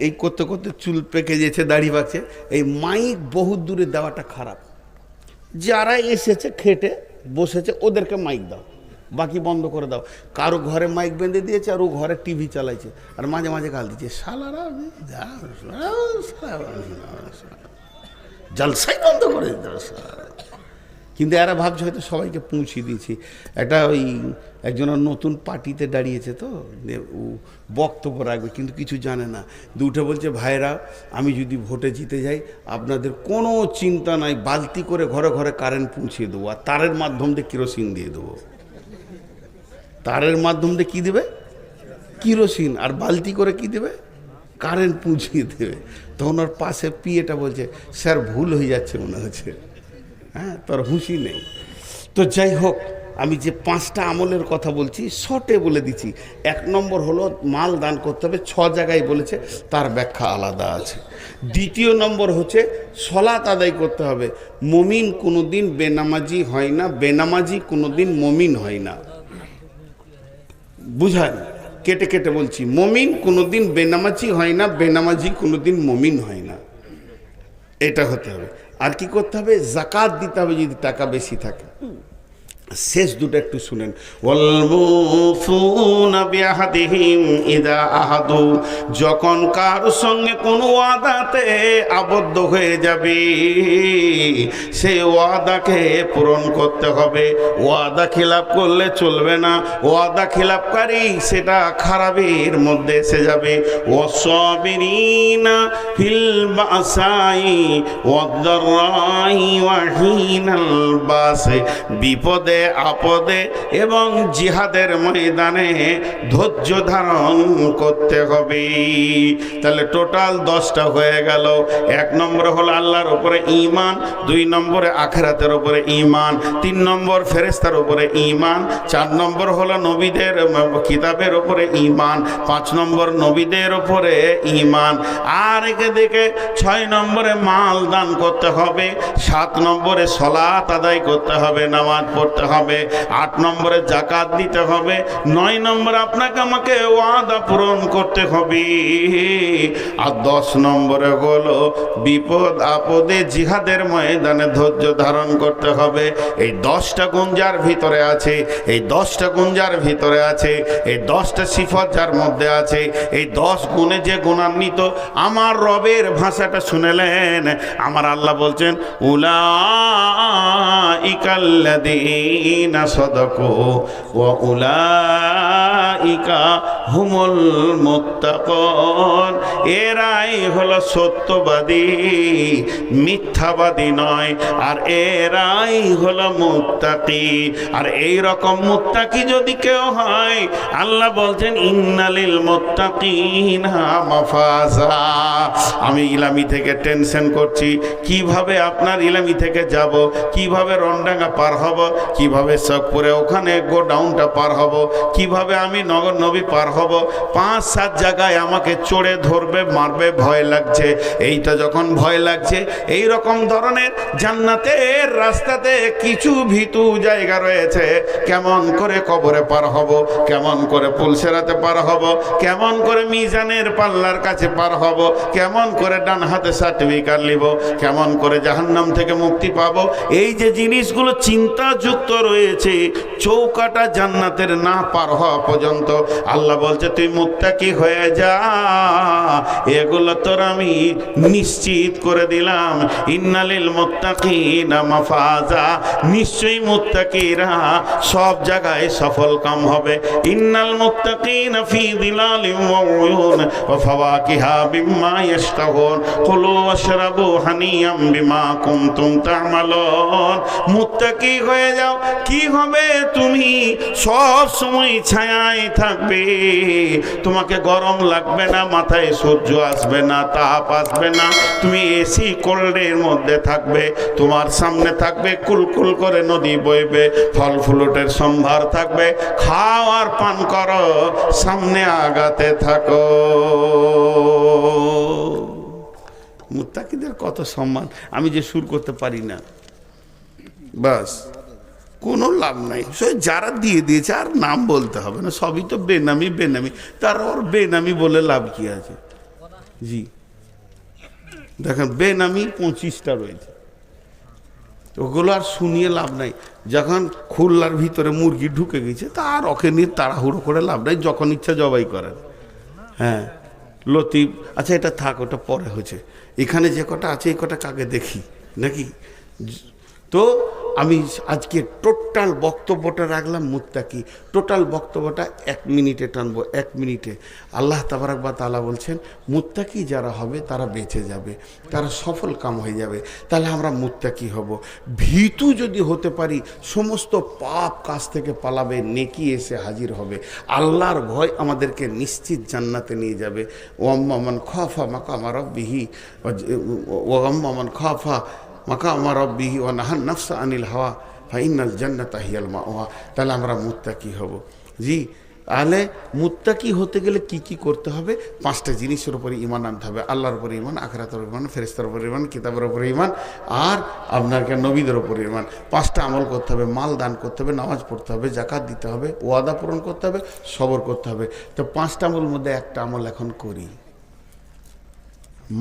এই করতে করতে চুল পেকে যেছে, দাড়ি পাকছে। এই মাইক বহুত দূরে দেওয়াটা খারাপ। যারা এসেছে খেটে বসেছে ওদেরকে মাইক দাও, বাকি বন্ধ করে দাও। কারো ঘরে মাইক বেঁধে দিয়েছে আর ও ঘরে টিভি চালাইছে আর মাঝে মাঝে গাল দিচ্ছে, শালারা জলসাই বন্ধ করে দিতে। কিন্তু এরা ভাবছে হয়তো সবাইকে পৌঁছিয়ে দিয়েছি। একটা ওই একজনের নতুন পার্টিতে দাঁড়িয়েছে, তো ও বক্তব্য রাখবে কিন্তু কিছু জানে না। দুটো বলছে ভাইরা, আমি যদি ভোটে জিতে যাই আপনাদের কোনো চিন্তা নাই, বালতি করে ঘরে ঘরে কারেন্ট পৌঁছিয়ে দেবো, আর তারের মাধ্যম দিয়ে কেরোসিন দিয়ে দেবো। তারের মাধ্যম দিয়ে কী দেবে? কেরোসিন। আর বালতি করে কি দেবে? কারেন্ট পৌঁছিয়ে দেবে। তখন ওর পাশে পিএটা বলছে স্যার ভুল হয়ে যাচ্ছে মনে হচ্ছে, হ্যাঁ তোর হুঁশি নেই। তো যাই হোক, আমি যে 5টা আমলের কথা বলছি শর্টে বলে দিচ্ছি। 1 নম্বর হলো মাল দান করতে হবে, 6 জায়গায় বলেছে, তার ব্যাখ্যা আলাদা আছে। 2 নম্বর হচ্ছে সলাত আদায় করতে হবে। মুমিন কোনোদিন বেনামাজি হয় না, বেনামাজি কোনোদিন মুমিন হয় না। বুঝান, কেটে কেটে বলছি, মুমিন কোনোদিন বেনামাজি হয় না, বেনামাজি কোনোদিন মুমিন হয় না, এটা হতে হবে। আর কি করতে হবে? যাকাত দিতে হবে যদি টাকা বেশি থাকে। শেষ দুটো একটু শুনেন। ওয়াল মুফুনা বিআহদিহিম ইযা আহাদু, যখন কার সঙ্গে কোনো ওয়াদাতে আবদ্ধ হয়ে যাবে সেই ওয়াদাকে পূরণ করতে হবে। ওয়াদা খিলাফ করলে চলবে না, ওয়াদা খিলাফকারী সেটা খারাপের মধ্যে এসে যাবে। ওয়াসসাবিরিনা ফিল বাসাই ওয়াদ-দাররাই ওয়া হিনাল বাস, বিপদে আপদে এবং জিহাদের ময়দানে ধৈর্য ধারণ করতে হবে। তাহলে টোটাল 10টা হয়ে গেল। 1 নম্বর হলো আল্লাহর উপরে ঈমান, 2 নম্বরে আখিরাতের উপরে ঈমান, 3 নম্বর ফেরেশতার উপরে ঈমান, 4 নম্বর হলো নবীদের কিতাবের উপরে ঈমান, 5 নম্বর নবীদের উপরে ঈমান। আর একে দেখে 6 নম্বরে মাল দান করতে হবে, 7 নম্বরে সালাত আদায় করতে হবে, নামাজ পড়তে হবে, 8 নম্বরে যাকাত দিতে হবে, 9 নম্বরে আপনাকে আমাকে ওয়াদা পূরণ করতে হবে, আর 10 নম্বরে হলো বিপদ আপদে জিহাদের ময়দানে ধৈর্য ধারণ করতে হবে। এই 10টা গুণ যার ভিতরে আছে, এই 10টা গুণ যার ভিতরে আছে, এই 10টা সিফত যার মধ্যে আছে, এই 10 গুণে যে গুণান্বিত, আমার রবের ভাষাটা শুনেলেন। আমার আল্লাহ বলছেন উলাইকাল্লাযীনা সাদাকু ওয়া উলাইকা হুমুল মুত্তাকুন, এরাই হলো সত্যবাদী, মিথ্যাবাদী নয়, আর এরাই হলো মুত্তাকি। আর এই রকম মুত্তাকি যদি কেউ হয়, আল্লাহ বলছেন ইন্নালিল মুত্তাকিনা মাফাজা। আমি ইলামি থেকে টেনশন করছি কিভাবে আপনার ইলামি থেকে যাব, কিভাবে রন্ডাঙ্গা পার হব, কিভাবে চকপুরে ওখানে গোডাউনটা পার হব, কিভাবে আমি নগর নবী পার হব, 5-7 জায়গায় আমাকে চড়ে ধরবে, মারবে, ভয় লাগছে। এইটা যখন ভয় লাগছে, এই রকম ধরনের জান্নাতের রাস্তাতে কিছু ভীতু জায়গা রয়েছে। কেমন করে কবরে পার হব, কেমন করে পুলসেরাতে পার হব, কেমন করে মিজানের পাল্লার কাছে পার হব, কেমন করে ডান হাতে সার্টিফিকেট নিব, কেমন করে জাহান্নাম থেকে মুক্তি পাবো, এই যে জিনিসগুলো চিন্তাযুক্ত রয়েছে, চৌকাটা জান্নাতের না পার হওয়া পর্যন্ত আল্লাহ বলছে তুই মুত্তাকি হয়ে যা, এগুলো তোর আমি নিশ্চিত করে দিলাম। ইন্নালিল মুত্তাকিনা মাফাজা, নিশ্চয়ই মুত্তাকিরা সব জায়গায় সফল কাম হবে। ইন্নাল মুত্তাকিনা ফি যিলালিন ওয়া উয়ুন ওয়া ফাওয়াকিহা বিম্মা ইয়াশতাহুন কুলু ওয়াশরাবু হানিয়াম বিমা কুনতুম তা'মালুন। মুত্তাকি হয়ে যাও, কি হবে? তুমি সব সময় ছায়ায় থাকবে, তোমাকে গরম লাগবে না, মাথায় সূর্য আসবে না, তাপ আসবে না, তুমি এসি কোল্ডের মধ্যে থাকবে, তোমার সামনে থাকবে কুলকুল করে নদী বইবে, ফল ফ্রুটের সম্ভার থাকবে, খাও আর পান করো, সামনে আগাতে থাকো। মুত্তাকিদের কত সম্মান, আমি যে সুর করতে পারি না, বাস কোনো লাভ নাই। যারা দিয়ে দিয়েছে আর নাম বলতে হবে না, সবই তো বেনামি বেনামি, তার ওর বেনামি বলে লাভ কি আছে? জি দেখেন বেনামি 25টা রয়েছে, ওগুলো আর শুনিয়ে লাভ নাই। যখন খুলনার ভিতরে মুরগি ঢুকে গেছে তার ওকে নিয়ে তাড়াহুড়ো করে লাভ নাই, যখন ইচ্ছা জবাই করেন। হ্যাঁ লতিফ, আচ্ছা এটা থাক, ওটা পরে হয়েছে। এখানে যে কটা আছে এই কটা কাকে দেখি নাকি? তো আমি আজকে টোটাল বক্তব্যটা রাখলাম মুত্তাকি। টোটাল বক্তব্যটা 1 মিনিটে টানবো, 1 মিনিটে। আল্লাহ তাবারাক ওয়া তাআলা বলছেন মুত্তাকি যারা হবে তারা বেঁচে যাবে, তারা সফল কাম হয়ে যাবে। তাহলে আমরা মুত্তাকি হব। ভীতু যদি হতে পারি, সমস্ত পাপ কাজ থেকে পালাবে, নেকি এসে হাজির হবে। আল্লাহর ভয় আমাদেরকে নিশ্চিত জান্নাতে নিয়ে যাবে। ওয়াম্মা মান খাফা মাকামা রাব্বিহি ওয়াম্মা মান খাফা মাকামা রাব্বিহি ওয়া নাহান নাফসা আনিল হাওয়া ফাইনাল জান্নাতা হিয়াল মাওয়া। তাহলে আমরা মুত্তাকি হব। জি, তাহলে মুত্তাকি হতে গেলে কি কি করতে হবে? 5টা জিনিসের উপরে ঈমান আনতে হবে। আল্লাহর উপরে ঈমান, আখিরাতের উপরে ঈমান, ফেরেশতার উপরে ঈমান, কিতাবের উপরে ঈমান, আর আপনাকে নবীদের উপরে ঈমান। 5টা আমল করতে হবে। মাল দান করতে হবে, নামাজ পড়তে হবে, যাকাত দিতে হবে, ওয়াদা পূরণ করতে হবে, সবর করতে হবে। তো 5টা আমলের মধ্যে একটা আমল এখন করি,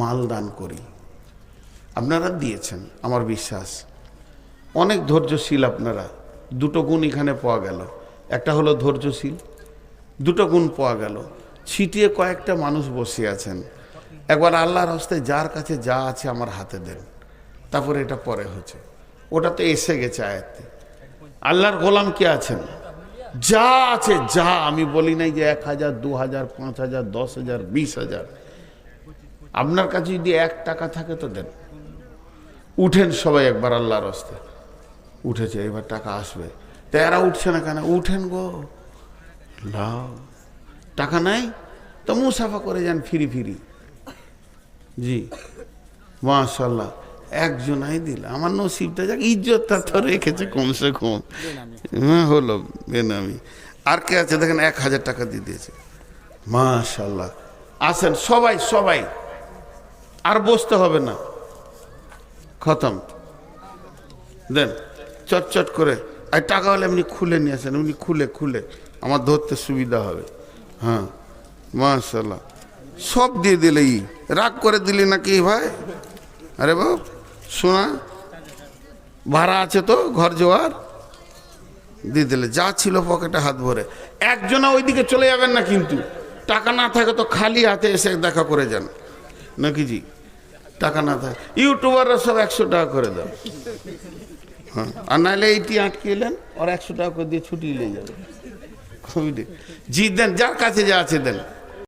মাল দান করি। আপনারা দিয়েছেন, আমার বিশ্বাস। অনেক ধৈর্যশীল আপনারা। দুটো গুণ এখানে পাওয়া গেল। একটা হলো ধৈর্যশীল, দুটো গুণ পাওয়া গেল। ছিটিয়ে কয়েকটা মানুষ বসে আছেন। একবার আল্লাহর হস্তে যার কাছে যা আছে আমার হাতে দেন, তারপরে এটা পরে হচ্ছে। ওটা তো এসে গেছে আয়াতে। আল্লাহর গোলাম কে আছেন? যা আছে যা, আমি বলি নাই যে 1000, 2000, 5000, 10,000, 20,000। আপনার কাছে যদি 1 টাকা থাকে তো দেন। উঠেন সবাই একবার আল্লাহর হস্তে। উঠেছে, এবার টাকা আসবে। তো এরা উঠছে না কেন? উঠেন গো, লাও। টাকা নাই তো মুসাফা করে যান ফিরি ফিরি। জি মাশাআল্লাহ, একজনাই দিল। আমার নসিবটা যাক, ইজ্জতটা তো রেখেছে কমসে কম। হ্যাঁ হলো বেনামি। আর কে আছে দেখেন, 1000 টাকা দিয়ে দিয়েছে। মাশাআল্লাহ। আসেন সবাই সবাই, আর বসতে হবে না, খতম। দেন চটচট করে। আর টাকা হলে এমনি খুলে নিয়ে আসেন, এমনি খুলে খুলে আমার ধরতে সুবিধা হবে। হ্যাঁ মাশাআল্লাহ, সব দিয়ে দিলে। রাগ করে দিলি নাকি ভাই? আরে বাপ, শোনা ভাড়া আছে তো ঘর যাওয়ার, দিয়ে দিলে। যা ছিল পকেটে হাত ভরে। একজনা ওইদিকে চলে যাবেন না কিন্তু। টাকা না থাকে তো খালি হাতে এসে দেখা করে যান নাকি জি। টাকা না থাকে, ইউটিউবাররা সব 100 টাকা করে দেন। হ্যাঁ, আর নাহলে এইটি আটকে এলেন, আর 100 টাকা করে দিয়ে ছুটি নিয়ে যাবে। জি দেন, যার কাছে যা আছে দেন।